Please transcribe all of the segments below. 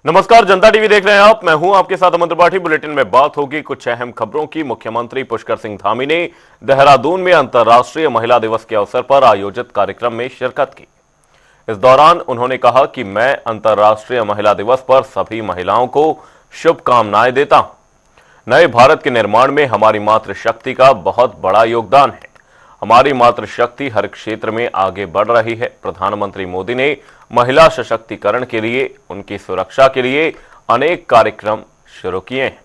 नमस्कार, जनता टीवी देख रहे हैं आप। मैं हूं आपके साथ अमन त्रिपाठी। बुलेटिन में बात होगी कुछ अहम खबरों की। मुख्यमंत्री पुष्कर सिंह धामी ने देहरादून में अंतर्राष्ट्रीय महिला दिवस के अवसर पर आयोजित कार्यक्रम में शिरकत की। इस दौरान उन्होंने कहा कि मैं अंतर्राष्ट्रीय महिला दिवस पर सभी महिलाओं को शुभकामनाएं देता हूं। नए भारत के निर्माण में हमारी मातृशक्ति का बहुत बड़ा योगदान है। हमारी मातृशक्ति हर क्षेत्र में आगे बढ़ रही है। प्रधानमंत्री मोदी ने महिला सशक्तिकरण के लिए, उनकी सुरक्षा के लिए अनेक कार्यक्रम शुरू किए हैं।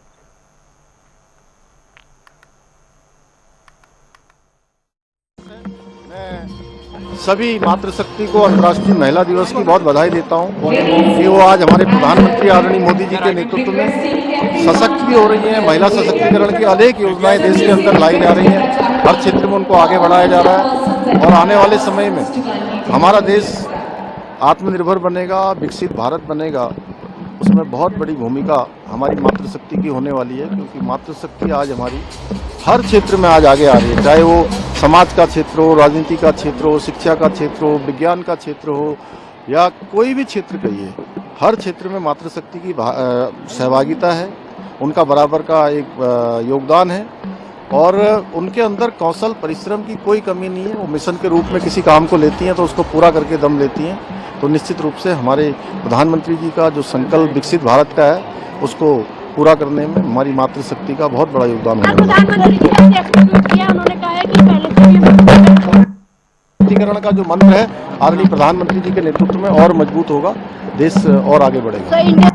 मैं सभी मातृशक्ति को अंतर्राष्ट्रीय महिला दिवस की बहुत बधाई देता हूं कि वो आज हमारे प्रधानमंत्री आदरणीय मोदी जी के नेतृत्व में सशक्त भी हो रही हैं। महिला सशक्तिकरण की अनेक योजनाएं देश के अंदर लाई जा रही हैं। हर क्षेत्र में उनको आगे बढ़ाया जा रहा है और आने वाले समय में हमारा देश आत्मनिर्भर बनेगा, विकसित भारत बनेगा। उसमें बहुत बड़ी भूमिका हमारी मातृशक्ति की होने वाली है, क्योंकि मातृशक्ति आज हमारी हर क्षेत्र में आज आगे आ रही है। चाहे वो समाज का क्षेत्र हो, राजनीति का क्षेत्र हो, शिक्षा का क्षेत्र हो, विज्ञान का क्षेत्र हो, या कोई भी क्षेत्र कहिए, हर क्षेत्र में मातृशक्ति की सहभागिता है। उनका बराबर का एक योगदान है और उनके अंदर कौशल परिश्रम की कोई कमी नहीं है। वो मिशन के रूप में किसी काम को लेती हैं तो उसको पूरा करके दम लेती हैं। तो निश्चित रूप से हमारे प्रधानमंत्री जी का जो संकल्प विकसित भारत का है, उसको पूरा करने में हमारी मातृशक्ति का बहुत बड़ा योगदान है। प्रधानमंत्री जी ने एक्सक्लूड किया, उन्होंने कहा है कि पहले सशक्तिकरण का जो मंत्र है आदरणीय प्रधानमंत्री जी के नेतृत्व में और मजबूत होगा, देश और आगे बढ़ेगा।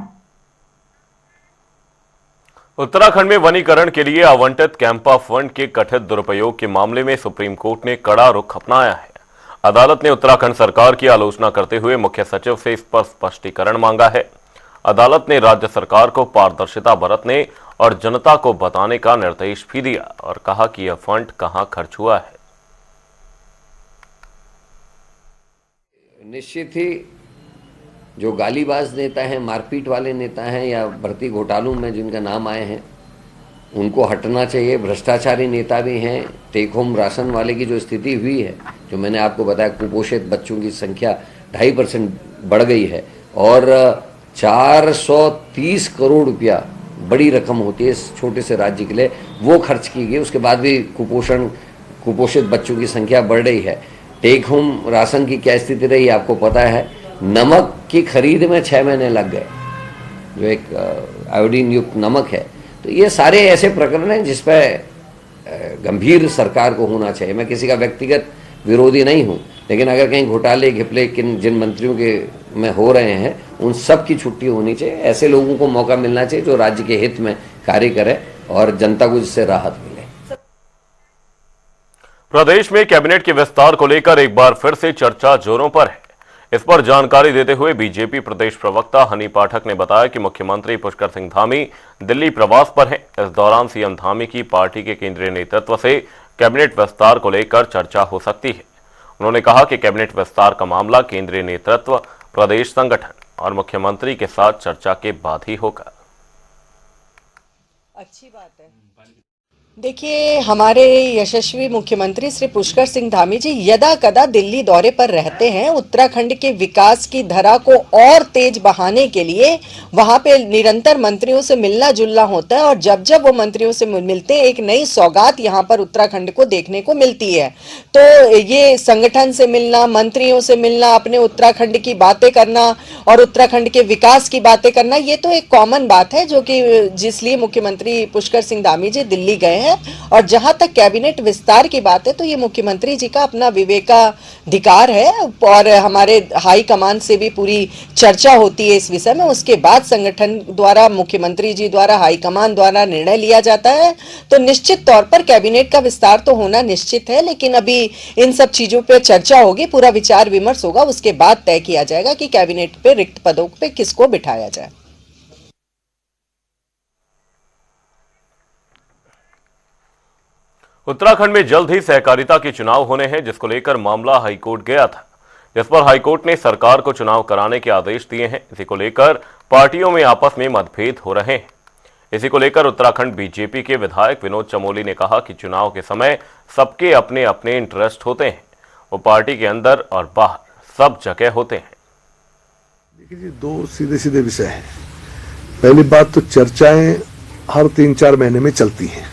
उत्तराखंड में वनीकरण के लिए आवंटित कैंपा फंड के कथित दुरुपयोग के मामले में सुप्रीम कोर्ट ने कड़ा रुख अपनाया है। अदालत ने उत्तराखंड सरकार की आलोचना करते हुए मुख्य सचिव से इस पर स्पष्टीकरण मांगा है। अदालत ने राज्य सरकार को पारदर्शिता बरतने और जनता को बताने का निर्देश भी दिया और कहा कि यह फंड कहां खर्च हुआ है। निश्चित ही जो गालीबाज नेता हैं, मारपीट वाले नेता हैं या भर्ती घोटालों में जिनका नाम आए हैं, उनको हटना चाहिए। भ्रष्टाचारी नेता भी हैं। टेक होम राशन वाले की जो स्थिति हुई है, जो मैंने आपको बताया, कुपोषित बच्चों की संख्या 2.5% बढ़ गई है और 430 करोड़ रुपया बड़ी रकम होती है इस छोटे से राज्य के लिए, वो खर्च की गई। उसके बाद भी कुपोषित बच्चों की संख्या बढ़ रही है। टेक होम राशन की क्या स्थिति रही आपको पता है। नमक की खरीद में 6 महीने लग गए, जो एक आयोडीन युक्त नमक है। तो ये सारे ऐसे प्रकरण हैं जिस पर गंभीर सरकार को होना चाहिए। मैं किसी का व्यक्तिगत विरोधी नहीं हूँ, लेकिन अगर कहीं घोटाले घिपले जिन मंत्रियों के में हो रहे हैं, उन सब की छुट्टी होनी चाहिए। ऐसे लोगों को मौका मिलना चाहिए जो राज्य के हित में कार्य करें और जनता को जिससे राहत मिले। प्रदेश में कैबिनेट के विस्तार को लेकर एक बार फिर से चर्चा जोरों पर है। इस पर जानकारी देते हुए बीजेपी प्रदेश प्रवक्ता हनी पाठक ने बताया कि मुख्यमंत्री पुष्कर सिंह धामी दिल्ली प्रवास पर हैं। इस दौरान सीएम धामी की पार्टी के केंद्रीय नेतृत्व से कैबिनेट विस्तार को लेकर चर्चा हो सकती है। उन्होंने कहा कि कैबिनेट विस्तार का मामला केंद्रीय नेतृत्व, प्रदेश संगठन और मुख्यमंत्री के साथ चर्चा के बाद ही होगा। अच्छी बात है। देखिए, हमारे यशस्वी मुख्यमंत्री श्री पुष्कर सिंह धामी जी यदा कदा दिल्ली दौरे पर रहते हैं। उत्तराखंड के विकास की धरा को और तेज बहाने के लिए वहां पे निरंतर मंत्रियों से मिलना जुलना होता है और जब जब वो मंत्रियों से मिलते हैं, एक नई सौगात यहाँ पर उत्तराखंड को देखने को मिलती है। तो ये संगठन से मिलना, मंत्रियों से मिलना, अपने उत्तराखंड की बातें करना और उत्तराखंड के विकास की बातें करना, ये तो एक कॉमन बात है जो कि जिसलिए मुख्यमंत्री पुष्कर सिंह धामी जी दिल्ली गए हैं। और जहां तक कैबिनेट विस्तार की बात है, तो ये मुख्यमंत्री जी का अपना विवेकाधिकार है और हमारे हाई कमान से भी पूरी चर्चा होती है इस विषय में। उसके बाद संगठन द्वारा, मुख्यमंत्री जी द्वारा, हाई कमान द्वारा निर्णय लिया जाता है। तो निश्चित तौर पर कैबिनेट का विस्तार तो होना निश्चित है, लेकिन अभी इन सब चीजों पर चर्चा होगी, पूरा विचार विमर्श होगा, उसके बाद तय किया जाएगा कि कैबिनेट पे रिक्त पदों पे किसको बिठाया जाए। उत्तराखंड में जल्द ही सहकारिता के चुनाव होने हैं, जिसको लेकर मामला हाईकोर्ट गया था, जिस पर हाईकोर्ट ने सरकार को चुनाव कराने के आदेश दिए हैं। इसी को लेकर पार्टियों में आपस में मतभेद हो रहे हैं। इसी को लेकर उत्तराखंड बीजेपी के विधायक विनोद चमोली ने कहा कि चुनाव के समय सबके अपने अपने इंटरेस्ट होते हैं, वो पार्टी के अंदर और बाहर सब जगह होते हैं। देखिए जी, दो सीधे सीधे विषय हैं। पहली बात तो चर्चाएं हर 3-4 महीने में चलती हैं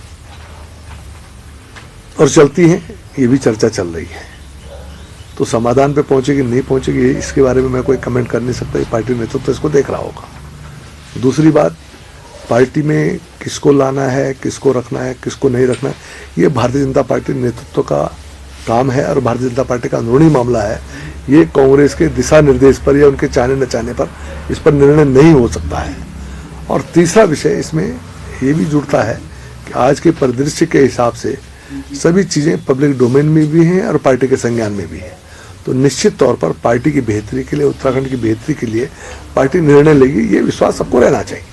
और चलती हैं, ये भी चर्चा चल रही है। तो समाधान पे पहुंचेगी नहीं पहुंचेगी इसके बारे में मैं कोई कमेंट कर नहीं सकता, ये पार्टी नेतृत्व इसको देख रहा होगा। दूसरी बात, पार्टी में किसको लाना है, किसको रखना है, किसको नहीं रखना है, ये भारतीय जनता पार्टी नेतृत्व का काम है और भारतीय जनता पार्टी का अंदरूनी मामला है। ये कांग्रेस के दिशा निर्देश पर या उनके चाहने न चाहने पर इस पर निर्णय नहीं हो सकता है। और तीसरा विषय इसमें ये भी जुड़ता है कि आज के परिदृश्य के हिसाब से सभी चीजें पब्लिक डोमेन में भी हैं और पार्टी के संज्ञान में भी है। तो निश्चित तौर पर पार्टी की बेहतरी के लिए, उत्तराखंड की बेहतरी के लिए पार्टी निर्णय लेगी, ये विश्वास सबको रहना चाहिए।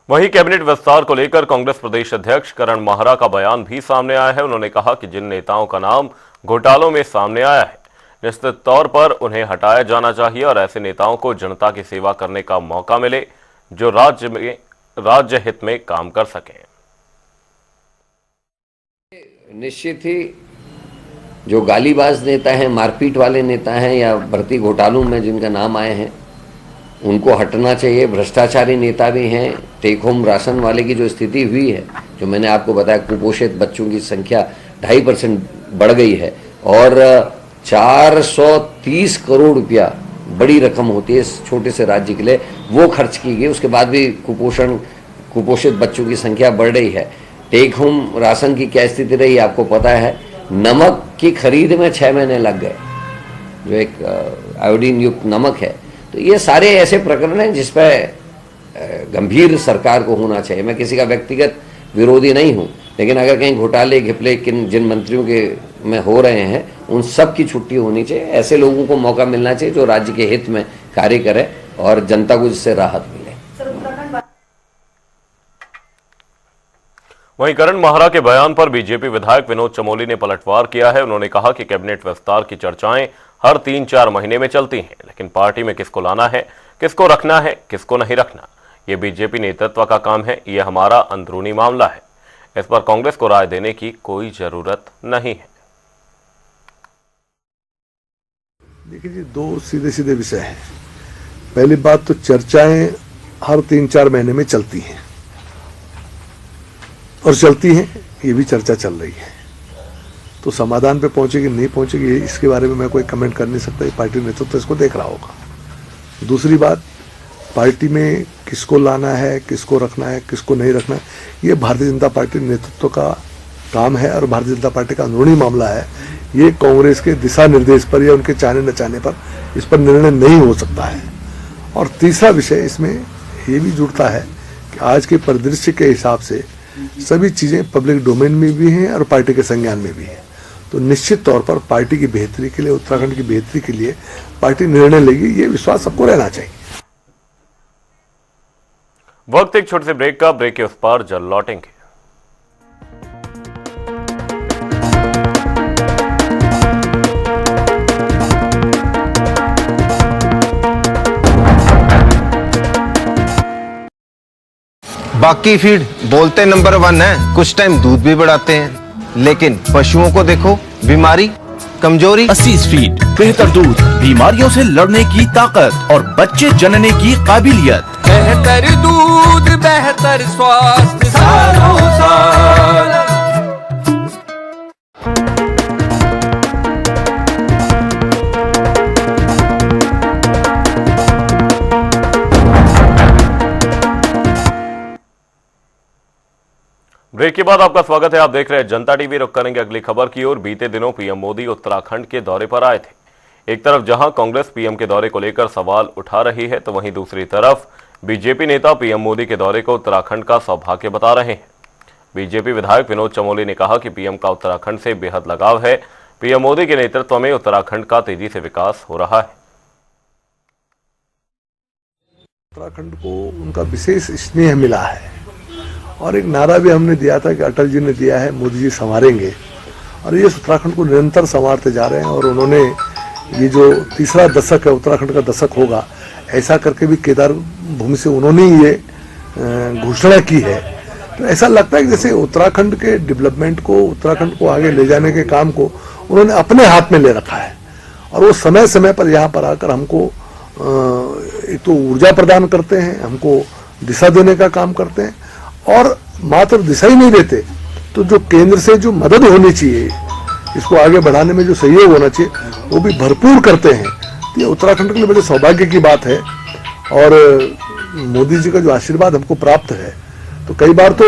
वहीं कैबिनेट विस्तार को लेकर कांग्रेस प्रदेश अध्यक्ष करण माहरा का बयान भी सामने आया है। उन्होंने कहा कि जिन नेताओं का नाम घोटालों में सामने आया है, निश्चित तौर पर उन्हें हटाया जाना चाहिए और ऐसे नेताओं को जनता की सेवा करने का मौका मिले जो राज्य हित में काम कर सके। निश्चित ही जो गालीबाज नेता हैं, मारपीट वाले नेता हैं या भर्ती घोटालों में जिनका नाम आए हैं, उनको हटना चाहिए। भ्रष्टाचारी नेता भी हैं। टेक होम राशन वाले की जो स्थिति हुई है, जो मैंने आपको बताया, कुपोषित बच्चों की संख्या 2.5% बढ़ गई है और 430 करोड़ रुपया बड़ी रकम होती है इस छोटे से राज्य के लिए, वो खर्च की गई। उसके बाद भी कुपोषित बच्चों की संख्या बढ़ रही है। टेक होम राशन की क्या स्थिति रही आपको पता है। नमक की खरीद में 6 महीने लग गए, जो एक आयोडीन युक्त नमक है। तो ये सारे ऐसे प्रकरण हैं जिस पर गंभीर सरकार को होना चाहिए। मैं किसी का व्यक्तिगत विरोधी नहीं हूं, लेकिन अगर कहीं घोटाले घिपले जिन मंत्रियों के में हो रहे हैं, उन सब की छुट्टी होनी चाहिए। ऐसे लोगों को मौका मिलना चाहिए जो राज्य के हित में कार्य करें और जनता को जिससे राहत मिले। वहीं करण माहरा के बयान पर बीजेपी विधायक विनोद चमोली ने पलटवार किया है। उन्होंने कहा कि कैबिनेट विस्तार की चर्चाएं हर 3-4 महीने में चलती हैं, लेकिन पार्टी में किसको लाना है, किसको रखना है, किसको नहीं रखना, यह बीजेपी नेतृत्व का काम है। यह हमारा अंदरूनी मामला है। इस पर कांग्रेस को राय देने की कोई जरूरत नहीं है। देखिए जी, 2 सीधे सीधे विषय हैं। पहली बात तो चर्चाएं हर 3-4 महीने में चलती हैं और चलती हैं, ये भी चर्चा चल रही है। तो समाधान पे पहुंचेगी नहीं पहुंचेगी इसके बारे में मैं कोई कमेंट कर नहीं सकता, ये पार्टी नेतृत्व इसको देख रहा होगा। दूसरी बात, पार्टी में किसको लाना है, किसको रखना है, किसको नहीं रखना है, ये भारतीय जनता पार्टी नेतृत्व का काम है और भारतीय जनता पार्टी का अंदरूनी मामला है। ये कांग्रेस के दिशा निर्देश पर या उनके चाहने न चाहने पर इस पर निर्णय नहीं हो सकता है। और तीसरा विषय इसमें ये भी जुड़ता है कि आज के परिदृश्य के हिसाब से सभी चीजें पब्लिक डोमेन में भी हैं और पार्टी के संज्ञान में भी है। तो निश्चित तौर पर पार्टी की बेहतरी के लिए, उत्तराखंड की बेहतरी के लिए पार्टी निर्णय लेगी, ये विश्वास सबको रहना चाहिए। वक्त एक छोटे से ब्रेक का। ब्रेक के उस पार जल लौटेंगे। बाकी फीड बोलते नंबर 1 है, कुछ टाइम दूध भी बढ़ाते हैं, लेकिन पशुओं को देखो, बीमारी, कमजोरी। असीस फीड, बेहतर दूध, बीमारियों से लड़ने की ताकत और बच्चे जनने की काबिलियत। बेहतर दूध, बेहतर स्वास्थ्य, सालों साल। ब्रेक के बाद आपका स्वागत है। आप देख रहे हैं जनता टीवी। रुक करेंगे अगली खबर की ओर। बीते दिनों पीएम मोदी उत्तराखंड के दौरे पर आए थे। एक तरफ जहां कांग्रेस पीएम के दौरे को लेकर सवाल उठा रही है, तो वहीं दूसरी तरफ बीजेपी नेता पीएम मोदी के दौरे को उत्तराखंड का सौभाग्य बता रहे हैं। बीजेपी विधायक विनोद चमोली ने कहा कि पीएम का उत्तराखंड से बेहद लगाव है। पीएम मोदी के नेतृत्व में उत्तराखंड का तेजी से विकास हो रहा है। उत्तराखंड को उनका विशेष स्नेह मिला है और एक नारा भी हमने दिया था कि अटल जी ने दिया है, मोदी जी संवारेंगे, और ये उत्तराखंड को निरंतर संवारते जा रहे हैं। और उन्होंने ये जो तीसरा दशक है, उत्तराखंड का दशक होगा, ऐसा करके भी केदार भूमि से उन्होंने ये घोषणा की है। तो ऐसा लगता है कि जैसे उत्तराखंड के डेवलपमेंट को, उत्तराखंड को आगे ले जाने के काम को उन्होंने अपने हाथ में ले रखा है और वो समय समय पर यहाँ पर आकर हमको एक तो ऊर्जा प्रदान करते हैं, हमको दिशा देने का काम करते हैं, और मात्र दिशा ही नहीं देते तो जो केंद्र से जो मदद होनी चाहिए, इसको आगे बढ़ाने में जो सहयोग होना चाहिए, वो भी भरपूर करते हैं। तो ये उत्तराखंड के लिए बड़े सौभाग्य की बात है, और मोदी जी का जो आशीर्वाद हमको प्राप्त है, तो कई बार तो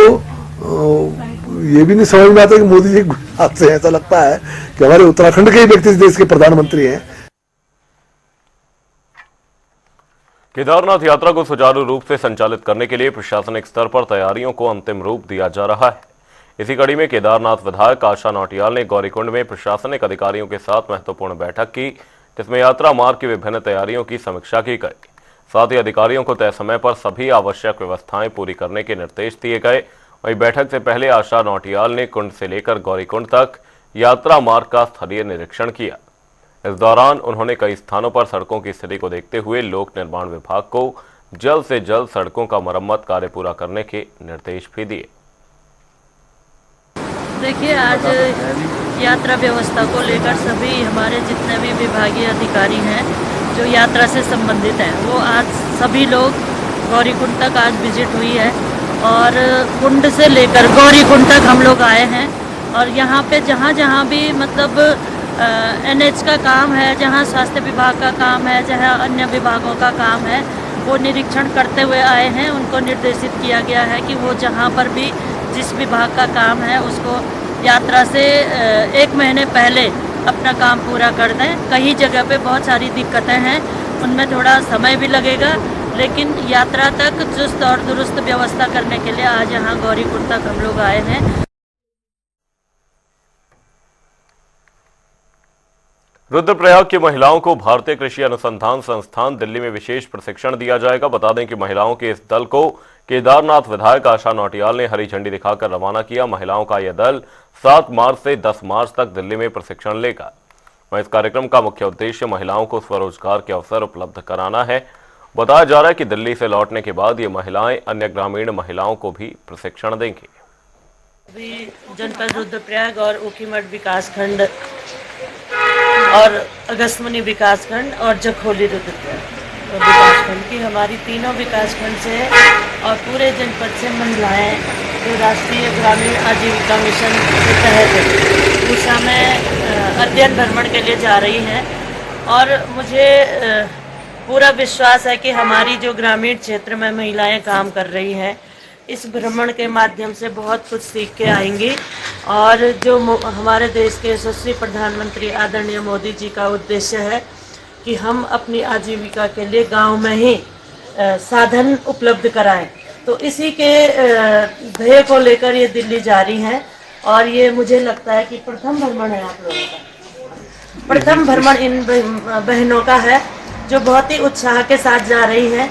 ये भी नहीं समझ में आता कि मोदी जी गुजरात से, ऐसा लगता है कि हमारे उत्तराखंड के ही व्यक्ति इस देश के प्रधानमंत्री हैं। केदारनाथ यात्रा को सुचारू रूप से संचालित करने के लिए प्रशासनिक स्तर पर तैयारियों को अंतिम रूप दिया जा रहा है। इसी कड़ी में केदारनाथ विधायक आशा नौटियाल ने गौरीकुंड में प्रशासनिक अधिकारियों के साथ महत्वपूर्ण बैठक की, जिसमें यात्रा मार्ग की विभिन्न तैयारियों की समीक्षा की गई। साथ ही अधिकारियों को तय समय पर सभी आवश्यक व्यवस्थाएं पूरी करने के निर्देश दिए गए। वहीं बैठक से पहले आशा नौटियाल ने कुंड से लेकर गौरीकुंड तक यात्रा मार्ग का स्थलीय निरीक्षण किया। इस दौरान उन्होंने कई स्थानों पर सड़कों की स्थिति को देखते हुए लोक निर्माण विभाग को जल्द से जल्द सड़कों का मरम्मत कार्य पूरा करने के निर्देश भी दिए। देखिए, आज यात्रा व्यवस्था को लेकर सभी हमारे जितने भी विभागीय अधिकारी हैं जो यात्रा से संबंधित हैं, वो आज सभी लोग गौरीकुंड तक आज विजिट हुई है, और कुंड से लेकर गौरीकुंड तक हम लोग आए हैं। और यहाँ पे जहाँ जहाँ भी मतलब NH का काम है, जहाँ स्वास्थ्य विभाग का काम है, जहाँ अन्य विभागों का काम है, वो निरीक्षण करते हुए आए हैं। उनको निर्देशित किया गया है कि वो जहाँ पर भी जिस विभाग का काम है उसको यात्रा से 1 महीने पहले अपना काम पूरा कर दें। कई जगह पे बहुत सारी दिक्कतें हैं, उनमें थोड़ा समय भी लगेगा, लेकिन यात्रा तक चुस्त और दुरुस्त व्यवस्था करने के लिए आज यहाँ गौरीकुंड तक हम लोग आए हैं। रुद्रप्रयाग की महिलाओं को भारतीय कृषि अनुसंधान संस्थान दिल्ली में विशेष प्रशिक्षण दिया जाएगा। बता दें कि महिलाओं के इस दल को केदारनाथ विधायक आशा नौटियाल ने हरी झंडी दिखाकर रवाना किया। महिलाओं का यह दल 7 मार्च से 10 मार्च तक दिल्ली में प्रशिक्षण लेगा। वहीं इस कार्यक्रम का मुख्य उद्देश्य महिलाओं को स्वरोजगार के अवसर उपलब्ध कराना है। बताया जा रहा है कि दिल्ली से लौटने के बाद ये महिलाएं अन्य ग्रामीण महिलाओं को भी प्रशिक्षण देंगी। अभी जनपद रुद्रप्रयाग और ऊखीमठ विकासखंड और अगस्त्यमुनि विकासखंड और जखोली रुद्रप्रयाग विकासखंड की हमारी तीनों विकासखंड से और पूरे जनपद से महिलाएं जो राष्ट्रीय ग्रामीण आजीविका मिशन के तहत दिशा में अध्ययन भ्रमण के लिए जा रही हैं। और मुझे पूरा विश्वास है कि हमारी जो ग्रामीण क्षेत्र में महिलाएं काम कर रही हैं, इस भ्रमण के माध्यम से बहुत कुछ सीख के आएंगी। और जो हमारे देश के यशस्वी प्रधानमंत्री आदरणीय मोदी जी का उद्देश्य है कि हम अपनी आजीविका के लिए गांव में ही साधन उपलब्ध कराएं, तो इसी के ध्येय को लेकर ये दिल्ली जा रही हैं। और ये मुझे लगता है कि प्रथम भ्रमण है आप लोगों का, प्रथम भ्रमण इन बहनों का है जो बहुत ही उत्साह के साथ जा रही हैं।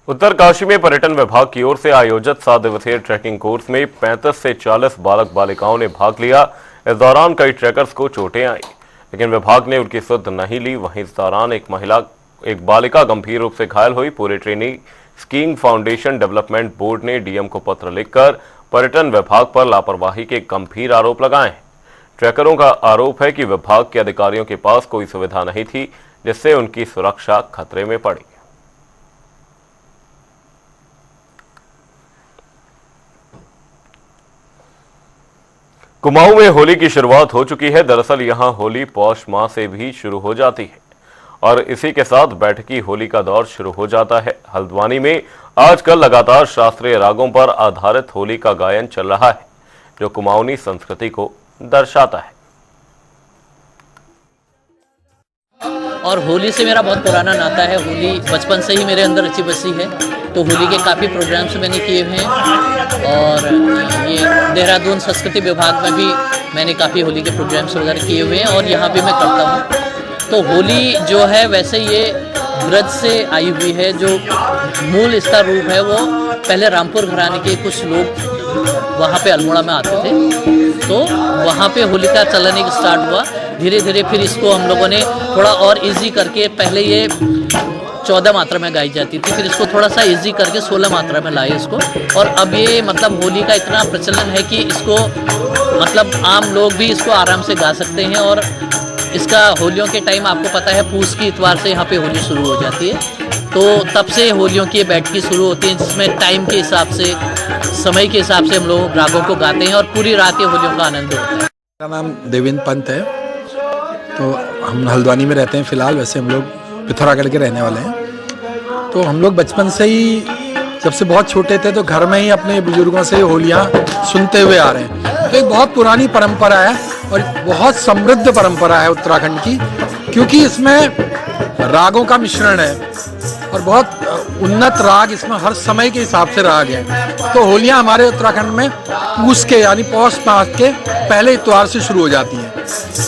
उत्तरकाशी में पर्यटन विभाग की ओर से आयोजित 7 दिवसीय ट्रैकिंग कोर्स में 35 से 40 बालक बालिकाओं ने भाग लिया। इस दौरान कई ट्रैकर्स को चोटें आई, लेकिन विभाग ने उनकी सुध नहीं ली। वहीं इस दौरान एक बालिका गंभीर रूप से घायल हुई। पूरे trainee skiing foundation development board ने डीएम को पत्र लिखकर पर्यटन विभाग पर लापरवाही के गंभीर आरोप लगाए हैं। ट्रैकरों का आरोप है कि विभाग के अधिकारियों के पास कोई सुविधा नहीं थी, जिससे उनकी सुरक्षा खतरे में पड़ी। कुमाऊं में होली की शुरुआत हो चुकी है। दरअसल यहां होली पौष माह से भी शुरू हो जाती है और इसी के साथ बैठकी होली का दौर शुरू हो जाता है। हल्द्वानी में आजकल लगातार शास्त्रीय रागों पर आधारित होली का गायन चल रहा है, जो कुमाऊनी संस्कृति को दर्शाता है। और होली से मेरा बहुत पुराना नाता है। होली बचपन से ही मेरे अंदर रची बसी है, तो होली के काफ़ी प्रोग्राम्स मैंने किए हुए हैं। और ये देहरादून संस्कृति विभाग में भी मैंने काफ़ी होली के प्रोग्राम्स वगैरह किए हुए हैं और यहाँ भी मैं करता हूँ। तो होली जो है वैसे ये ब्रज से आई हुई है। जो मूल इसका रूप है वो पहले रामपुर घराने के कुछ लोग वहाँ पे अल्मोड़ा में आते थे, तो वहाँ पे होली का चलन एक स्टार्ट हुआ। धीरे धीरे फिर इसको हम लोगों ने थोड़ा और इजी करके, पहले ये 14 मात्रा में गाई जाती थी, फिर इसको थोड़ा सा इजी करके 16 मात्रा में लाए इसको। और अब ये मतलब होली का इतना प्रचलन है कि इसको मतलब आम लोग भी इसको आराम से गा सकते हैं और इसका होलियों के टाइम आपको पता है पूस की इतवार से यहाँ पे होली शुरू हो जाती है, तो तब से होलियों की बैठकी शुरू होती है, जिसमें टाइम के हिसाब से, समय के हिसाब से हम लोग रागों को गाते हैं और पूरी रात ये होलियों का आनंद होता है। मेरा नाम देवेंद्र पंत है, तो हम हल्द्वानी में रहते हैं फिलहाल, वैसे हम लोग पिथौरागढ़ के रहने वाले हैं। तो हम लोग बचपन से ही, जब से बहुत छोटे थे, तो घर में ही अपने बुजुर्गों से होलियाँ सुनते हुए आ रहे हैं। तो एक बहुत पुरानी परंपरा है और बहुत समृद्ध परंपरा है उत्तराखंड की, क्योंकि इसमें रागों का मिश्रण है और बहुत उन्नत राग, इसमें हर समय के हिसाब से राग है। तो होलियाँ हमारे उत्तराखंड में पूस के यानी पौष मास के पहले इतवार से शुरू हो जाती हैं।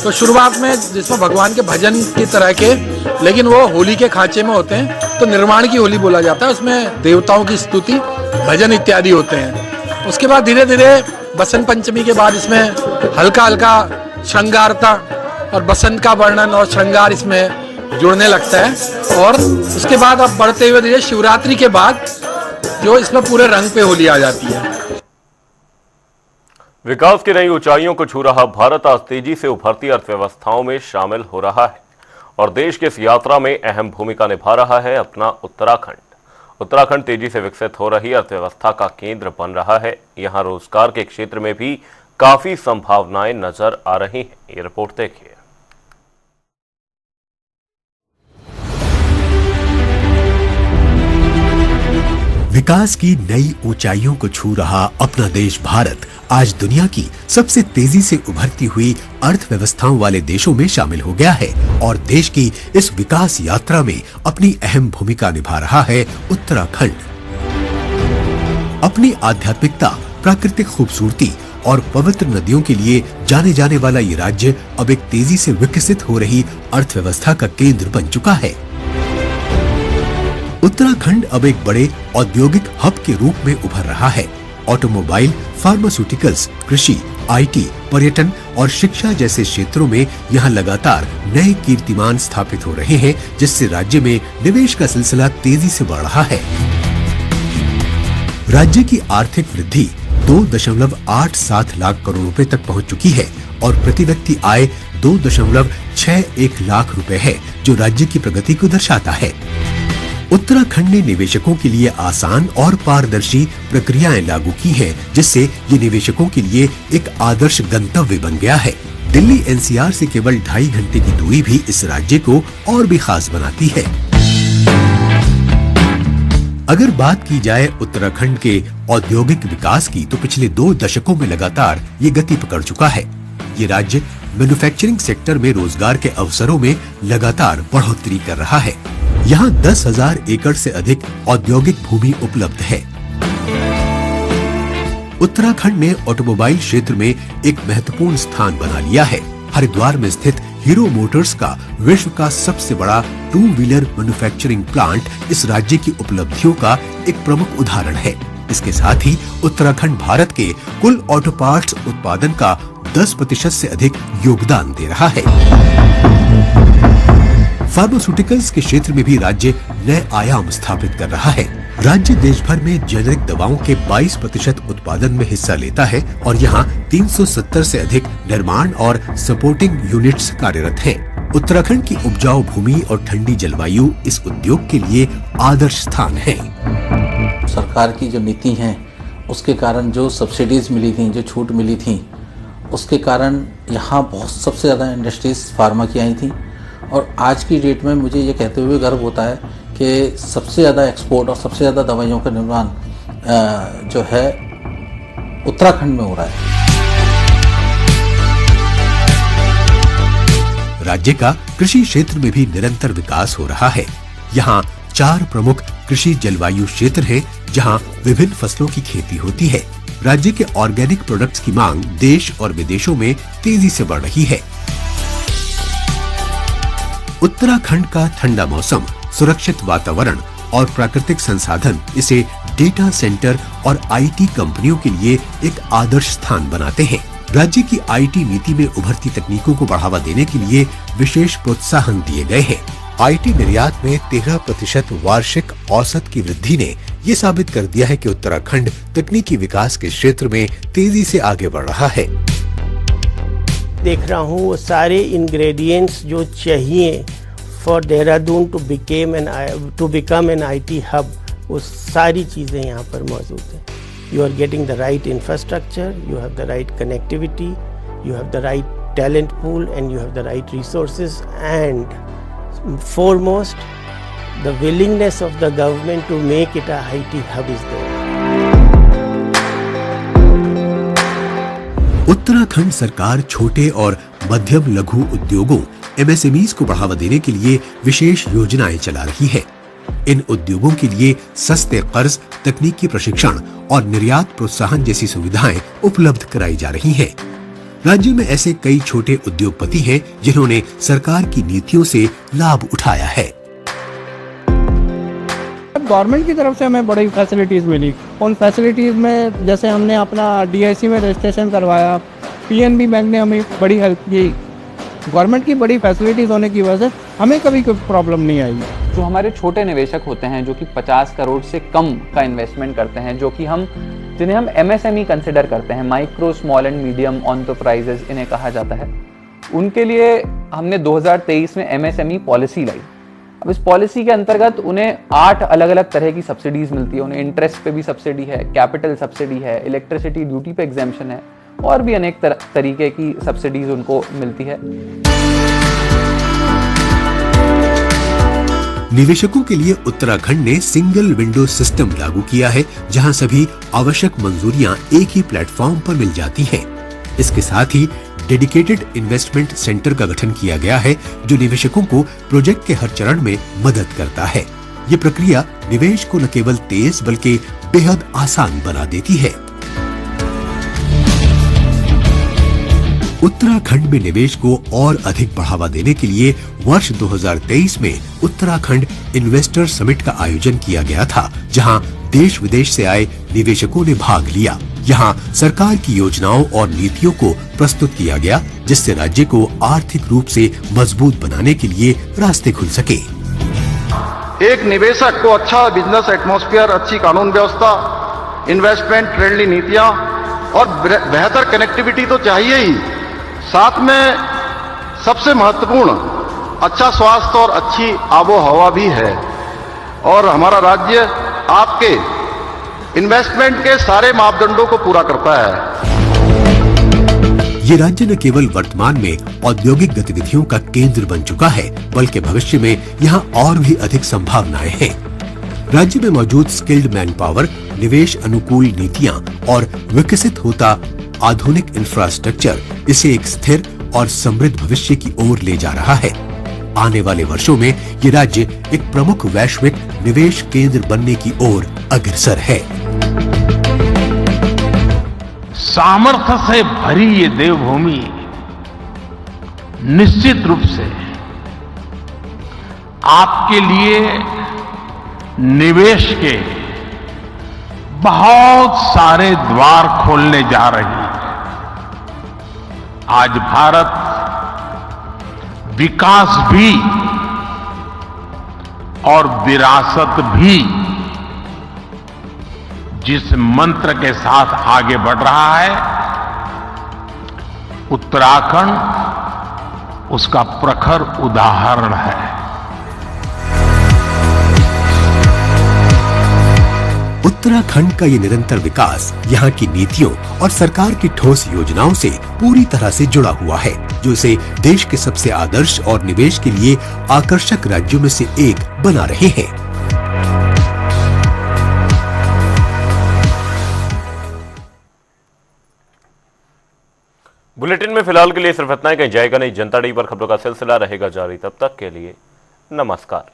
तो शुरुआत में जिसमें भगवान के भजन की तरह के, लेकिन वो होली के खांचे में होते हैं, तो निर्माण की होली बोला जाता है। उसमें देवताओं की स्तुति, भजन इत्यादि होते हैं। उसके बाद धीरे धीरे बसंत पंचमी के बाद इसमें हल्का हल्का श्रृंगारता और बसंत का वर्णन और श्रृंगार इसमें जुड़ने लगता है। और उसके बाद अब बढ़ते हुए धीरे शिवरात्रि के बाद जो इसमें पूरे रंग पे होली आ जाती है। विकास की नई ऊंचाइयों को छू रहा भारत आज तेजी से उभरती अर्थव्यवस्थाओं में शामिल हो रहा है और देश की इस यात्रा में अहम भूमिका निभा रहा है अपना उत्तराखंड। उत्तराखंड तेजी से विकसित हो रही अर्थव्यवस्था का केंद्र बन रहा है। यहां रोजगार के क्षेत्र में भी काफी संभावनाएं नजर आ रही हैं। ये रिपोर्ट देखिए। विकास की नई ऊंचाइयों को छू रहा अपना देश भारत आज दुनिया की सबसे तेजी से उभरती हुई अर्थव्यवस्थाओं वाले देशों में शामिल हो गया है और देश की इस विकास यात्रा में अपनी अहम भूमिका निभा रहा है उत्तराखंड। अपनी आध्यात्मिकता, प्राकृतिक खूबसूरती और पवित्र नदियों के लिए जाने जाने वाला ये राज्य अब एक तेजी से विकसित हो रही अर्थव्यवस्था का केंद्र बन चुका है। उत्तराखंड अब एक बड़े औद्योगिक हब के रूप में उभर रहा है। ऑटोमोबाइल, फार्मास्यूटिकल्स, कृषि, आईटी, पर्यटन और शिक्षा जैसे क्षेत्रों में यहाँ लगातार नए कीर्तिमान स्थापित हो रहे हैं, जिससे राज्य में निवेश का सिलसिला तेजी से बढ़ रहा है। राज्य की आर्थिक वृद्धि 2.87 लाख करोड़ रुपए तक पहुंच चुकी है और प्रति व्यक्ति आय 2.61 लाख रुपए है, जो राज्य की प्रगति को दर्शाता है। उत्तराखंड ने निवेशकों के लिए आसान और पारदर्शी प्रक्रियाएं लागू की हैं, जिससे ये निवेशकों के लिए एक आदर्श गंतव्य बन गया है। दिल्ली एनसीआर से केवल 2.5 घंटे की दूरी भी इस राज्य को और भी खास बनाती है। अगर बात की जाए उत्तराखंड के औद्योगिक विकास की, तो पिछले 2 दशकों में लगातार ये गति पकड़ चुका है। ये राज्य मैन्युफैक्चरिंग सेक्टर में रोजगार के अवसरों में लगातार बढ़ोतरी कर रहा है। यहाँ 10,000 एकड़ से अधिक औद्योगिक भूमि उपलब्ध है। उत्तराखंड ने ऑटोमोबाइल क्षेत्र में एक महत्वपूर्ण स्थान बना लिया है। हरिद्वार में स्थित हीरो मोटर्स का विश्व का सबसे बड़ा 2 व्हीलर मैन्युफैक्चरिंग प्लांट इस राज्य की उपलब्धियों का एक प्रमुख उदाहरण है। इसके साथ ही उत्तराखंड भारत के कुल ऑटो पार्ट्स उत्पादन का 10% से अधिक योगदान दे रहा है। फार्मास्यूटिकल्स के क्षेत्र में भी राज्य नए आयाम स्थापित कर रहा है। राज्य देश भर में जेनेरिक दवाओं के 22% उत्पादन में हिस्सा लेता है और यहाँ 370 से अधिक निर्माण और सपोर्टिंग यूनिट्स कार्यरत हैं। उत्तराखंड की उपजाऊ भूमि और ठंडी जलवायु इस उद्योग के लिए आदर्श स्थान है। सरकार की जो नीति है उसके कारण जो सब्सिडीज मिली थी, जो छूट मिली थी, उसके कारण यहाँ बहुत सबसे ज़्यादा इंडस्ट्रीज फार्मा की आई थी। और आज की डेट में मुझे ये कहते हुए गर्व होता है कि सबसे ज़्यादा एक्सपोर्ट और सबसे ज़्यादा दवाइयों का निर्माण जो है उत्तराखंड में हो रहा है। राज्य का कृषि क्षेत्र में भी निरंतर विकास हो रहा है। यहाँ 4 प्रमुख कृषि जलवायु क्षेत्र हैं, जहाँ विभिन्न फसलों की खेती होती है। राज्य के ऑर्गेनिक प्रोडक्ट्स की मांग देश और विदेशों में तेजी से बढ़ रही है। उत्तराखंड का ठंडा मौसम, सुरक्षित वातावरण और प्राकृतिक संसाधन इसे डेटा सेंटर और आईटी कंपनियों के लिए एक आदर्श स्थान बनाते हैं। राज्य की आईटी नीति में उभरती तकनीकों को बढ़ावा देने के लिए विशेष प्रोत्साहन दिए गए हैं। आईटी निर्यात में 13% वार्षिक औसत की वृद्धि ने ये साबित कर दिया है कि उत्तराखंड तकनीकी विकास के क्षेत्र में तेजी से आगे बढ़ रहा है। देख रहा हूँ वो सारे इंग्रेडिएंट्स जो चाहिए for Dehradun to become an IT hub, वो सारी चीज़ें यहाँ पर मौजूद हैं। You are getting the right infrastructure, you have the right connectivity, you have the right talent pool, and you have the right resources, and foremost the willingness of the government to make it a IT hub is there. Uttarakhand सरकार छोटे और मध्यम लघु उद्योगों MSMEs को बढ़ावा देने के लिए विशेष योजनाएं चला रही है। इन उद्योगों के लिए सस्ते कर्ज, तकनीकी प्रशिक्षण और निर्यात प्रोत्साहन जैसी सुविधाएं उपलब्ध कराई जा रही हैं। राज्य में ऐसे कई छोटे उद्योगपति हैं जिन्होंने सरकार की नीतियों से लाभ उठाया है। गवर्नमेंट की तरफ से हमें बड़ी फैसिलिटीज मिली। उन फैसिलिटीज में जैसे हमने अपना DIC में रजिस्ट्रेशन करवाया, PNB बैंक ने हमें बड़ी हेल्प की। गवर्नमेंट की बड़ी फैसिलिटीज होने की वजह से हमें कभी कोई प्रॉब्लम नहीं आई। जो हमारे छोटे निवेशक होते हैं जो कि 50 करोड़ से कम का इन्वेस्टमेंट करते हैं, जो कि जिन्हें हम MSME कंसिडर करते हैं, micro small and medium enterprises इन्हें कहा जाता है, उनके लिए हमने 2023 में MSME पॉलिसी लाई। अब इस पॉलिसी के अंतर्गत उन्हें 8 अलग अलग तरह की सब्सिडीज मिलती है। उन्हें इंटरेस्ट पे भी सब्सिडी है, कैपिटल सब्सिडी है, इलेक्ट्रिसिटी ड्यूटी पे एग्जेम्पशन है और भी अनेक तरीके की सब्सिडीज उनको मिलती है। निवेशकों के लिए उत्तराखंड ने सिंगल विंडो सिस्टम लागू किया है, जहां सभी आवश्यक मंजूरियां एक ही प्लेटफॉर्म पर मिल जाती हैं। इसके साथ ही डेडिकेटेड इन्वेस्टमेंट सेंटर का गठन किया गया है, जो निवेशकों को प्रोजेक्ट के हर चरण में मदद करता है। ये प्रक्रिया निवेश को न केवल तेज बल्कि बेहद आसान बना देती है। उत्तराखंड में निवेश को और अधिक बढ़ावा देने के लिए वर्ष 2023 में उत्तराखंड इन्वेस्टर समिट का आयोजन किया गया था, जहां देश विदेश से आए निवेशकों ने भाग लिया। यहां सरकार की योजनाओं और नीतियों को प्रस्तुत किया गया, जिससे राज्य को आर्थिक रूप से मजबूत बनाने के लिए रास्ते खुल सके। एक निवेशक को अच्छा बिजनेस एटमॉस्फेयर, अच्छी कानून व्यवस्था, इन्वेस्टमेंट फ्रेंडली नीतियां और बेहतर कनेक्टिविटी तो चाहिए ही, साथ में सबसे महत्वपूर्ण अच्छा स्वास्थ्य और अच्छी आबो हवा भी है। और हमारा राज्य आपके इन्वेस्टमेंट के सारे मापदंडों को पूरा करता है। ये राज्य न केवल वर्तमान में औद्योगिक गतिविधियों का केंद्र बन चुका है, बल्कि भविष्य में यहाँ और भी अधिक संभावनाएं हैं। राज्य में मौजूद स्किल्ड मैन पावर, निवेश अनुकूल नीतियां और विकसित होता आधुनिक इंफ्रास्ट्रक्चर इसे एक स्थिर और समृद्ध भविष्य की ओर ले जा रहा है। आने वाले वर्षों में ये राज्य एक प्रमुख वैश्विक निवेश केंद्र बनने की ओर अग्रसर है। सामर्थ्य से भरी ये देवभूमि निश्चित रूप से आपके लिए निवेश के बहुत सारे द्वार खोलने जा रही है। आज भारत विकास भी और विरासत भी जिस मंत्र के साथ आगे बढ़ रहा है, उत्तराखंड उसका प्रखर उदाहरण है। उत्तराखंड का ये निरंतर विकास यहाँ की नीतियों और सरकार की ठोस योजनाओं से पूरी तरह से जुड़ा हुआ है, जो इसे देश के सबसे आदर्श और निवेश के लिए आकर्षक राज्यों में से एक बना रहे हैं। बुलेटिन में फिलहाल के लिए सिर्फ इतना ही। कहीं जाएगा नहीं। जनता डी पर खबरों का सिलसिला रहेगा जारी। तब तक के लिए नमस्कार।